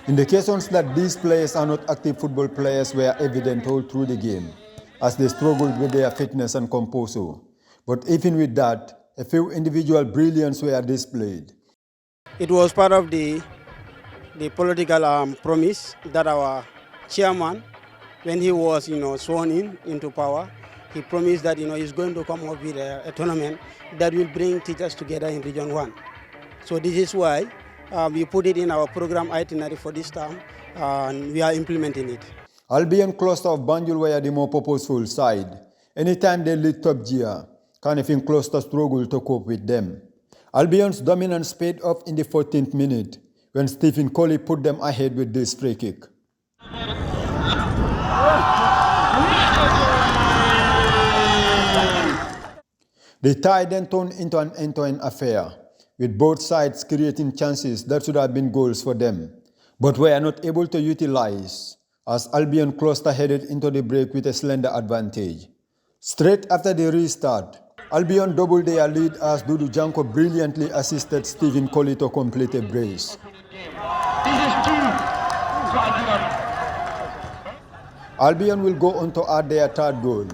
Indications that these players are not active football players were evident all through the game, as they struggled with their fitness and composure. But even with that, a few individual brilliance were displayed. It was part of the political promise that our chairman, when he was sworn into power, he promised that he's going to come up with a tournament that will bring teachers together in Region 1. So this is why we put it in our program itinerary for this term, and we are implementing it. Albion cluster of Banjul were the more purposeful side. Anytime they lead top gear, Kanifing cluster struggled to cope with them. Albion's dominance paid off in the 14th minute when Stephen Colley put them ahead with this free kick. The tie then turned into an end-to-end affair, with both sides creating chances that should have been goals for them, but were not able to utilize, as Albion cluster headed into the break with a slender advantage. Straight after the restart, Albion doubled their lead as Dudu Janko brilliantly assisted Stephen Colley to complete a brace. Albion will go on to add their third goal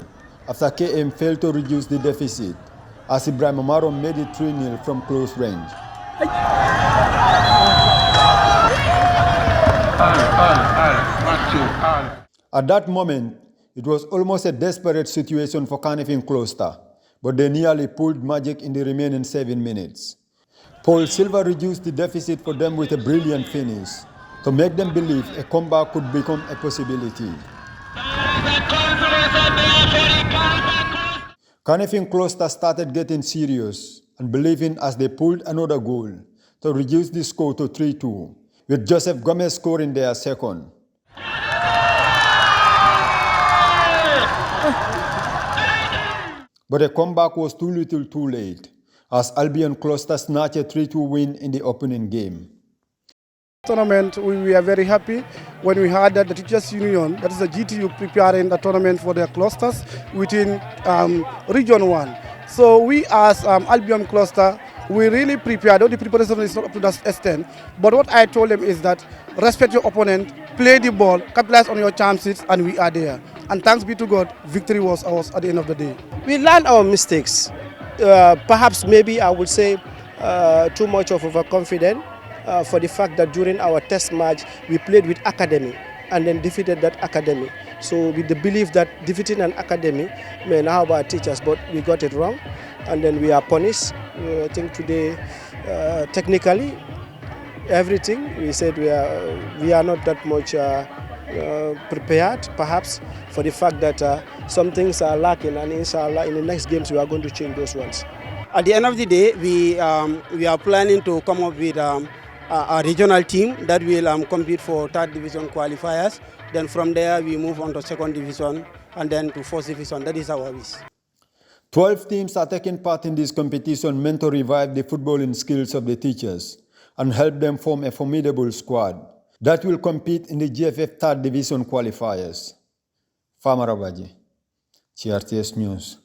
after KM failed to reduce the deficit, as Ibrahim Amaro made it 3-0 from close range. At that moment, it was almost a desperate situation for Kanifing Cluster, but they nearly pulled magic in the remaining 7 minutes. Paul Silva reduced the deficit for them with a brilliant finish to make them believe a comeback could become a possibility. Kanifing Cluster started getting serious and believing as they pulled another goal to reduce the score to 3-2, with Joseph Gomez scoring their second. But a comeback was too little too late, as Albion Cluster snatched a 3-2 win in the opening game. Tournament, we are very happy when we heard that the Teachers Union, that is the GTU, preparing the tournament for their clusters within Region 1. So we as Albion Cluster, we really prepared. All the preparation is not up to that extent. But what I told them is that respect your opponent, play the ball, capitalize on your chances, and we are there. And thanks be to God, victory was ours at the end of the day. We learned our mistakes. Perhaps maybe I would say too much of overconfident. For the fact that during our test match we played with academy and then defeated that academy. So with the belief that defeating an academy may now have our teachers, but we got it wrong and then we are punished. I think today technically everything we said we are not that much prepared perhaps for the fact that some things are lacking, and inshallah in the next games we are going to change those ones. At the end of the day, we are planning to come up with a regional team that will compete for 3rd division qualifiers. Then from there we move on to 2nd division and then to 4th division. That is our wish. 12 teams are taking part in this competition meant to revive the footballing skills of the teachers and help them form a formidable squad that will compete in the GFF 3rd division qualifiers. Famara Badjie, GRTS News.